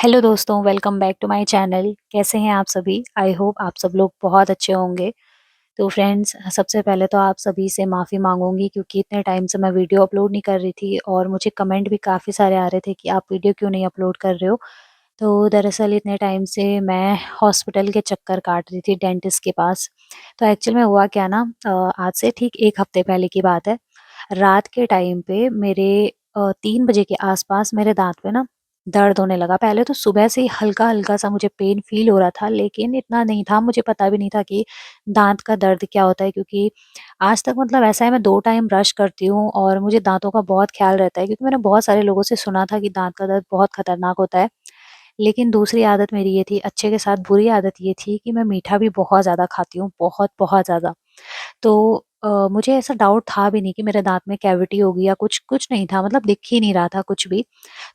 Hello दोस्तों, welcome back to my channel. कैसे हैं आप सभी? आई होप आप सब लोग बहुत अच्छे होंगे। तो फ्रेंड्स, सबसे पहले तो आप सभी से माफ़ी मांगूंगी क्योंकि इतने टाइम से मैं वीडियो अपलोड नहीं कर रही थी और मुझे कमेंट भी काफ़ी सारे आ रहे थे कि आप वीडियो क्यों नहीं अपलोड कर रहे हो। तो दरअसल इतने टाइम से मैं हॉस्पिटल के चक्कर काट रही थी डेंटिस्ट के पास। तो एक्चुअल में हुआ क्या ना, आज से ठीक 1 हफ्ते पहले की बात है। रात के टाइम पे मेरे 3 बजे के आस-पास मेरे दाँत पे ना दर्द होने लगा। पहले तो सुबह से ही हल्का-हल्का सा मुझे पेन फ़ील हो रहा था, लेकिन इतना नहीं था, मुझे पता भी नहीं था कि दाँत का दर्द क्या होता है, क्योंकि आज तक मतलब ऐसा है, मैं 2 टाइम ब्रश करती हूँ और मुझे दाँतों का बहुत ख़्याल रहता है, क्योंकि मैंने बहुत सारे लोगों से सुना था कि दाँत का दर्द बहुत खतरनाक होता है। लेकिन दूसरी आदत मेरी ये थी, अच्छे के साथ बुरी आदत ये थी कि मैं मीठा भी बहुत ज़्यादा खाती हूँ, बहुत-बहुत ज़्यादा। तो मुझे ऐसा डाउट था भी नहीं कि मेरे दाँत में कैविटी होगी या कुछ कुछ नहीं था, मतलब दिख ही नहीं रहा था कुछ भी।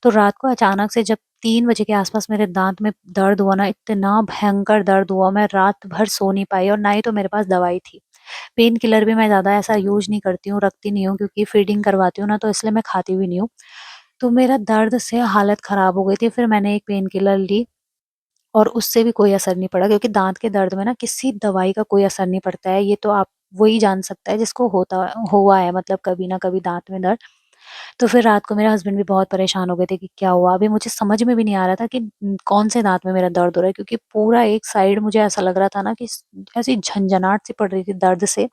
तो रात को अचानक से जब 3 बजे के आस-पास मेरे दाँत में दर्द हुआ ना, इतना भयंकर दर्द हुआ, मैं रात भर सो नहीं पाई और ना ही तो मेरे पास दवाई थी। पेन किलर भी मैं ज़्यादा ऐसा यूज़ नहीं करती हूँ, रखती नहीं हूँ, क्योंकि फीडिंग करवाती हूँ ना, तो इसलिए मैं खाती भी नहीं हूँ। तो मेरा दर्द से हालत ख़राब हो गई थी, फिर मैंने एक पेन किलर ली और उससे भी कोई असर नहीं पड़ा, क्योंकि दाँत के दर्द में ना किसी दवाई का कोई असर नहीं पड़ता है। ये तो आप वही जान सकता है जिसको होता हुआ है, मतलब कभी ना कभी दाँत में दर्द। तो फिर रात को मेरे हस्बैंड भी बहुत परेशान हो गए थे कि क्या हुआ? अभी मुझे समझ में भी नहीं आ रहा था कि कौन से दाँत में मेरा दर्द हो रहा है, क्योंकि पूरा एक साइड मुझे ऐसा लग रहा था ना कि ऐसी झनझनाहट सी पड़ रही थी दर्द से।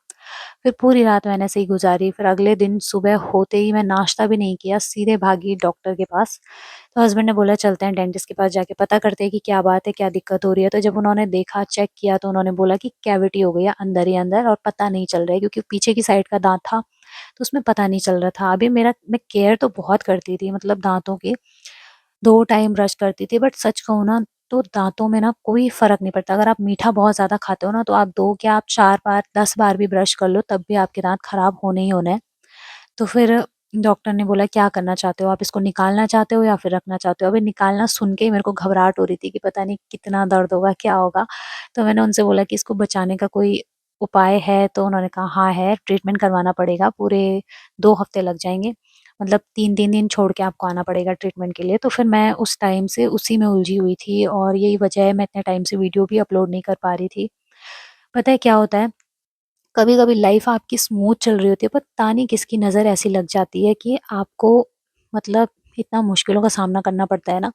फिर पूरी रात मैंने ऐसे ही गुज़ारी। फिर अगले दिन सुबह होते ही मैं नाश्ता भी नहीं किया, सीधे भागी डॉक्टर के पास। तो हस्बैंड ने बोला चलते हैं डेंटिस्ट के पास, जाके पता करते हैं कि क्या बात है, क्या दिक्कत हो रही है। तो जब उन्होंने देखा, चेक किया, तो उन्होंने बोला कि कैविटी हो गई है अंदर ही अंदर और पता नहीं चल रहा है, क्योंकि पीछे की साइड का दाँत था, तो उसमें पता नहीं चल रहा था। अभी मैं केयर तो बहुत करती थी, मतलब दाँतों की, 2 टाइम ब्रश करती थी, बट सच कहूँ ना, तो दाँतों में ना कोई फ़र्क नहीं पड़ता। अगर आप मीठा बहुत ज़्यादा खाते हो ना, तो आप 2 क्या, आप 4 बार, 10 बार भी ब्रश कर लो, तब भी आपके दाँत खराब होने ही होने हैं। तो फिर डॉक्टर ने बोला क्या करना चाहते हो आप? इसको निकालना चाहते हो या फिर रखना चाहते हो? अभी निकालना सुन के ही मेरे को घबराहट हो रही थी कि पता नहीं कितना दर्द होगा, क्या होगा? तो मैंने उनसे बोला कि इसको बचाने का कोई उपाय है? तो उन्होंने कहा हाँ है, ट्रीटमेंट करवाना पड़ेगा, पूरे 2 हफ्ते लग जाएँगे। मतलब 3-3 दिन छोड़ के आपको आना पड़ेगा ट्रीटमेंट के लिए। तो फिर मैं उस टाइम से उसी में उलझी हुई थी और यही वजह है मैं इतने टाइम से वीडियो भी अपलोड नहीं कर पा रही थी। पता है क्या होता है? कभी-कभी लाइफ आपकी स्मूथ चल रही होती है, पता नहीं किसकी नज़र ऐसी लग जाती है कि आपको, मतलब इतना मुश्किलों का सामना करना पड़ता है ना।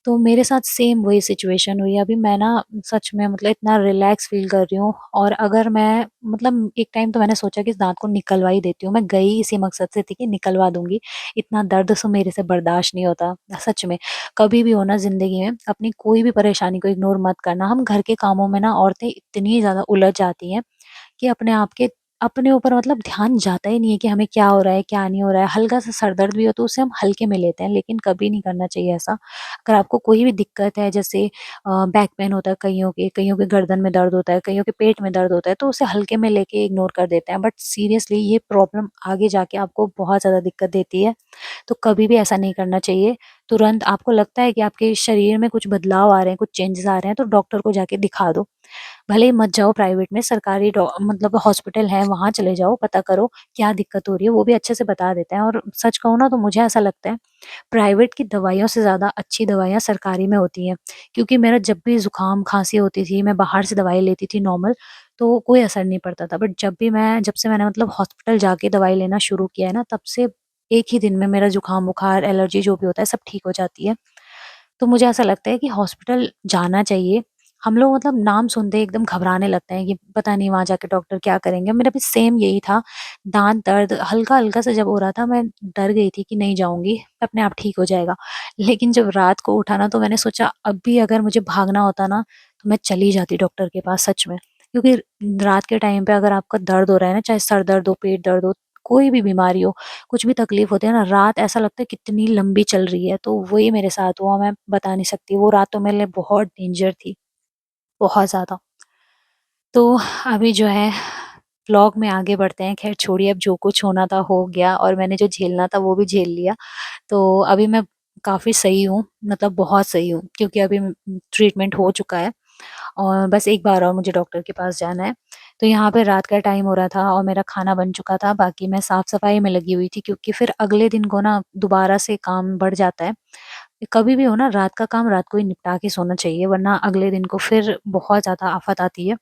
तो मेरे साथ सेम वही सिचुएशन हुई है। अभी मैं ना सच में, मतलब इतना रिलैक्स फ़ील कर रही हूँ और अगर मैं, मतलब एक टाइम तो मैंने सोचा कि इस दाँत को निकलवा ही देती हूँ। मैं गई इसी मकसद से थी कि निकलवा दूँगी, इतना दर्द सो मेरे से बर्दाश्त नहीं होता। सच में, कभी भी हो ना ज़िंदगी में, अपनी कोई भी परेशानी को इग्नोर मत करना। हम घर के कामों में ना औरतें इतनी ज़्यादा उलझ जाती हैं कि अपने ऊपर, मतलब ध्यान जाता ही नहीं है कि हमें क्या हो रहा है, क्या नहीं हो रहा है। हल्का-सा सर दर्द भी हो तो उसे हम हल्के में लेते हैं, लेकिन कभी नहीं करना चाहिए ऐसा। अगर आपको कोई भी दिक्कत है, जैसे बैक पेन होता है कइयों के गर्दन में दर्द होता है, कइयों के पेट में दर्द होता है, तो उसे हल्के में लेके इग्नोर कर देते हैं। बट सीरियसली ये प्रॉब्लम आगे जाके आपको बहुत ज़्यादा दिक्कत देती है, तो कभी भी ऐसा नहीं करना चाहिए। तुरंत आपको लगता है कि आपके शरीर में कुछ बदलाव आ रहे हैं, कुछ चेंजेज़ आ रहे हैं, तो डॉक्टर को जाके दिखा दो। भले ही मत जाओ प्राइवेट में, सरकारी मतलब हॉस्पिटल है, वहाँ चले जाओ, पता करो क्या दिक्कत हो रही है, वो भी अच्छे से बता देते हैं। और सच कहूँ ना, तो मुझे ऐसा लगता है प्राइवेट की दवाइयों से ज़्यादा अच्छी दवाइयाँ सरकारी में होती हैं। क्योंकि मेरा जब भी ज़ुकाम, खाँसी होती थी, मैं बाहर से दवाई लेती थी नॉर्मल, तो कोई असर नहीं पड़ता था। बट जब से मैंने, मतलब हॉस्पिटल जाके दवाई लेना शुरू किया है ना, तब से एक ही दिन में मेरा ज़ुकाम-बुखार, एलर्जी जो भी होता है, सब ठीक हो जाती है। तो मुझे ऐसा लगता है कि हॉस्पिटल जाना चाहिए। हम लोग, मतलब नाम सुनते ही एकदम घबराने लगते हैं कि पता नहीं वहाँ जाके डॉक्टर क्या करेंगे। मेरा भी सेम यही था, दाँत दर्द हल्का-हल्का सा जब हो रहा था, मैं डर गई थी कि नहीं जाऊँगी, अपने आप ठीक हो जाएगा। लेकिन जब रात को उठा ना, तो मैंने सोचा अब भी अगर मुझे भागना होता ना, तो मैं चली जाती डॉक्टर के पास सच में। क्योंकि रात के टाइम पे अगर आपका दर्द हो रहा है ना, चाहे सर दर्द हो, पेट दर्द हो, कोई भी बीमारी हो, कुछ भी तकलीफ होती है ना, रात ऐसा लगता है कितनी लंबी चल रही है। तो वही मेरे साथ हुआ, मैं बता नहीं सकती। वो रात तो मेरे लिए बहुत डेंजर थी, बहुत ज़्यादा। तो अभी जो है, व्लॉग में आगे बढ़ते हैं। ख़ैर छोड़िए, अब जो कुछ होना था हो गया और मैंने जो झेलना था वो भी झेल लिया। तो अभी मैं काफ़ी सही हूँ, मतलब बहुत सही हूँ, क्योंकि अभी ट्रीटमेंट हो चुका है और बस एक बार और मुझे डॉक्टर के पास जाना है। तो यहाँ पे रात का टाइम हो रहा था और मेरा खाना बन चुका था, बाकी मैं साफ-सफाई में लगी हुई थी, क्योंकि फिर अगले दिन को ना दोबारा से काम बढ़ जाता है। कभी भी हो ना, रात का काम रात को ही निपटा के सोना चाहिए, वरना अगले दिन को फिर बहुत ज़्यादा आफ़त आती है।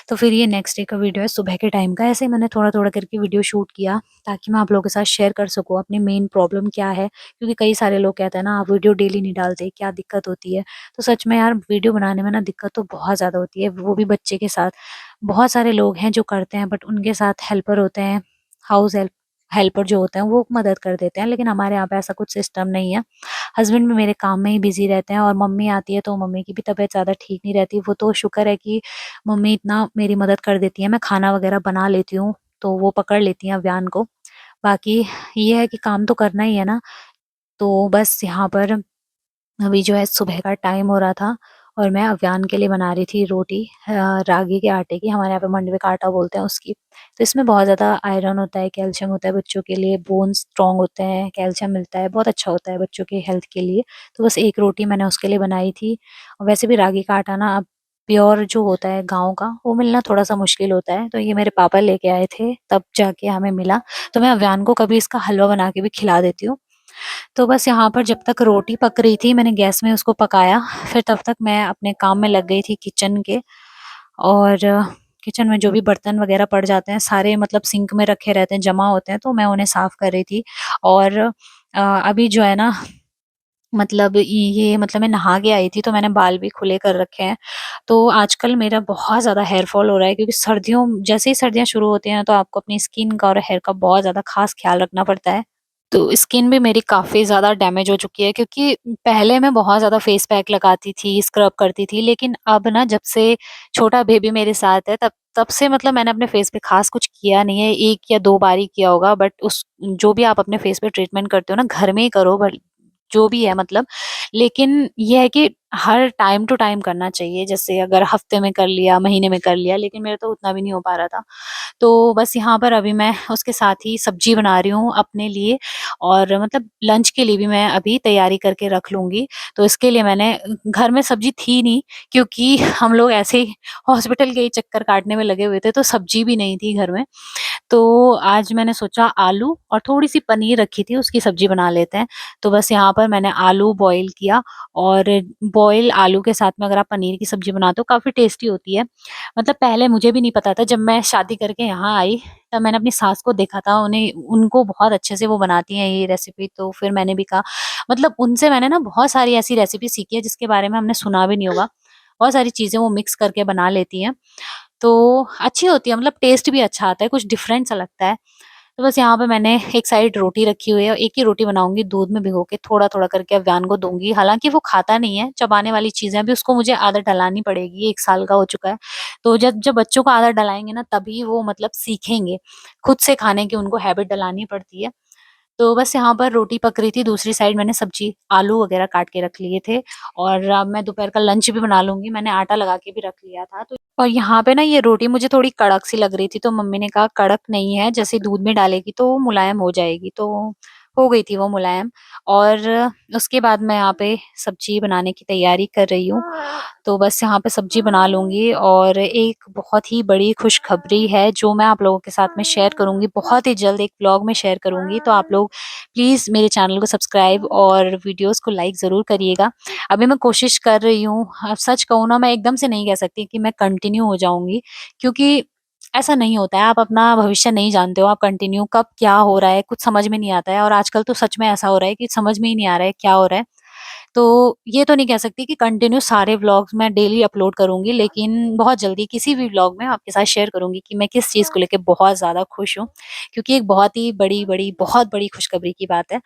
तो फिर ये नेक्स्ट डे का वीडियो है, सुबह के टाइम का। ऐसे ही मैंने थोड़ा-थोड़ा करके वीडियो शूट किया ताकि मैं आप लोगों के साथ शेयर कर सकूँ अपनी मेन प्रॉब्लम क्या है। क्योंकि कई सारे लोग कहते हैं ना, आप वीडियो डेली नहीं डालते, क्या दिक्कत होती है? तो सच में यार, वीडियो बनाने में ना दिक्कत तो बहुत ज़्यादा होती है, वो भी बच्चे के साथ। बहुत सारे लोग हैं जो करते हैं, बट उनके साथ हेल्पर होते हैं, हाउस हेल्पर जो होते हैं वो मदद कर देते हैं, लेकिन हमारे यहाँ पे ऐसा कुछ सिस्टम नहीं है। हस्बैंड भी मेरे काम में ही बिज़ी रहते हैं और मम्मी आती है तो मम्मी की भी तबीयत ज़्यादा ठीक नहीं रहती। वो तो शुक्र है कि मम्मी इतना मेरी मदद कर देती हैं, मैं खाना वग़ैरह बना लेती हूँ, तो वो पकड़ लेती हैं अवियान को। बाकी ये है कि काम तो करना ही है ना, तो बस यहाँ पर अभी जो है सुबह का टाइम हो रहा था और मैं अवियान के लिए बना रही थी रोटी, रागी के आटे की, हमारे यहाँ पे मंडवे का आटा बोलते हैं उसकी। तो इसमें बहुत ज़्यादा आयरन होता है, कैल्शियम होता है बच्चों के लिए, बोन्स स्ट्रॉन्ग होते हैं, कैल्शियम मिलता है, बहुत अच्छा होता है बच्चों की हेल्थ के लिए। तो बस एक रोटी मैंने उसके लिए बनाई थी। और वैसे भी रागी का आटा ना अब प्योर जो होता है गाँव का, वो मिलना थोड़ा-सा मुश्किल होता है, तो ये मेरे पापा लेके आए थे, तब जाके हमें मिला। तो मैं अवियान को कभी इसका हलवा बना के भी खिला देती हूँ। तो बस यहाँ पर जब तक रोटी पक रही थी, मैंने गैस में उसको पकाया, फिर तब तक मैं अपने काम में लग गई थी किचन के। और किचन में जो भी बर्तन वगैरह पड़ जाते हैं, सारे मतलब सिंक में रखे रहते हैं, जमा होते हैं, तो मैं उन्हें साफ कर रही थी। और अभी जो है ना, मतलब ये मतलब मैं नहा के आई थी, तो मैंने बाल भी खुले कर रखे हैं। तो आजकल मेरा बहुत ज़्यादा हेयर फॉल हो रहा है, क्योंकि सर्दियों जैसे ही सर्दियाँ शुरू होती हैं, तो आपको अपनी स्किन का और हेयर का बहुत ज़्यादा ख़ास ख़्याल रखना पड़ता है। तो स्किन भी मेरी काफ़ी ज़्यादा डैमेज हो चुकी है, क्योंकि पहले मैं बहुत ज़्यादा फेस पैक लगाती थी, स्क्रब करती थी, लेकिन अब ना, जब से छोटा बेबी मेरे साथ है, तब तब से मतलब मैंने अपने फेस पे ख़ास कुछ किया नहीं है। 1 या 2 बार ही किया होगा, बट उस जो भी आप अपने फेस पे ट्रीटमेंट करते हो ना, घर में ही करो, जो भी है मतलब। लेकिन ये है कि हर टाइम टू टाइम करना चाहिए, जैसे अगर हफ्ते में कर लिया, महीने में कर लिया, लेकिन मेरा तो उतना भी नहीं हो पा रहा था। तो बस यहाँ पर अभी मैं उसके साथ ही सब्जी बना रही हूँ अपने लिए, और मतलब लंच के लिए भी मैं अभी तैयारी करके रख लूँगी। तो इसके लिए मैंने घर में सब्जी थी नहीं, क्योंकि हम लोग ऐसे ही हॉस्पिटल के ही चक्कर काटने में लगे हुए थे, तो सब्जी भी नहीं थी घर में। तो आज मैंने सोचा आलू और थोड़ी-सी पनीर रखी थी, उसकी सब्जी बना लेते हैं। तो बस यहाँ पर मैंने आलू बॉयल किया, और बॉयल आलू के साथ में अगर आप पनीर की सब्जी बनाते हो, काफ़ी टेस्टी होती है। मतलब पहले मुझे भी नहीं पता था, जब मैं शादी करके यहाँ आई, तब मैंने अपनी सास को देखा था, उन्हें उनको बहुत अच्छे से वो बनाती हैं ये रेसिपी, तो फिर मैंने भी कहा, मतलब उनसे मैंने ना बहुत सारी ऐसी रेसिपी सीखी है जिसके बारे में हमने सुना भी नहीं होगा। बहुत सारी चीज़ें वो मिक्स करके बना लेती हैं। तो अच्छी होती है, मतलब टेस्ट भी अच्छा आता है, कुछ डिफरेंट सा लगता है। तो बस यहाँ पे मैंने एक साइड रोटी रखी हुई है, और एक ही रोटी बनाऊँगी, दूध में भिगो के थोड़ा-थोड़ा करके अव्यान को दूँगी। हालाँकि वो खाता नहीं है, चबाने वाली चीज़ें अभी उसको मुझे आदत डलानी पड़ेगी, 1 साल का हो चुका है। तो जब जब बच्चों को आदत डलाएँगे ना, तभी वो मतलब सीखेंगे। खुद से खाने की उनको हैबिट डलानी पड़ती है। तो बस यहाँ पर रोटी पक रही थी, दूसरी साइड मैंने सब्जी, आलू वगैरह काट के रख लिए थे, और अब मैं दोपहर का लंच भी बना लूँगी, मैंने आटा लगा के भी रख लिया था। तो और यहाँ पे ना ये रोटी मुझे थोड़ी कड़क सी लग रही थी, तो मम्मी ने कहा कड़क नहीं है, जैसे दूध में डालेगी तो वो मुलायम हो जाएगी, तो हो गई थी वो मुलायम। और उसके बाद मैं यहाँ पे सब्जी बनाने की तैयारी कर रही हूँ। तो बस यहाँ पे सब्जी बना लूँगी, और एक बहुत ही बड़ी खुशखबरी है जो मैं आप लोगों के साथ में शेयर करूँगी, बहुत ही जल्द एक व्लॉग में शेयर करूँगी। तो आप लोग प्लीज़ मेरे चैनल को सब्सक्राइब और वीडियोज़ को लाइक ज़रूर करिएगा। अभी मैं कोशिश कर रही हूँ, सच कहूँ ना, मैं एकदम से नहीं कह सकती कि मैं कंटिन्यू हो जाऊँगी, क्योंकि ऐसा नहीं होता है, आप अपना भविष्य नहीं जानते हो, आप कंटिन्यू कब क्या हो रहा है, कुछ समझ में नहीं आता है, और आजकल तो सच में ऐसा हो रहा है कि समझ में ही नहीं आ रहा है क्या हो रहा है। तो ये तो नहीं कह सकती कि कंटिन्यू सारे व्लॉग्स मैं डेली अपलोड करूँगी, लेकिन बहुत जल्दी किसी भी व्लॉग में आपके साथ शेयर करूँगी कि मैं किस चीज़ को लेके बहुत ज़्यादा खुश हूँ, क्योंकि एक बहुत ही बहुत बड़ी खुशखबरी की बात है।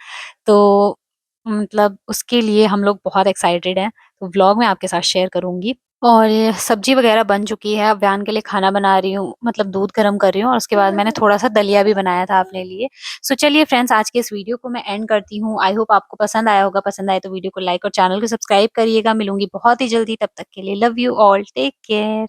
तो मतलब उसके लिए हम लोग बहुत एक्साइटेड हैं, तो व्लॉग मैं आपके साथ शेयर करूँगी। और ये सब्जी वगैरह बन चुकी है, अब व्यान के लिए खाना बना रही हूँ, मतलब दूध गर्म कर रही हूँ, और उसके बाद मैंने थोड़ा-सा दलिया भी बनाया था अपने लिए। सो चलिए फ्रेंड्स, आज के इस वीडियो को मैं एंड करती हूँ। आई होप आपको पसंद आया होगा, पसंद आए तो वीडियो को लाइक और चैनल को सब्सक्राइब करिएगा। मिलूँगी बहुत ही जल्दी, तब तक के लिए love you all, take care.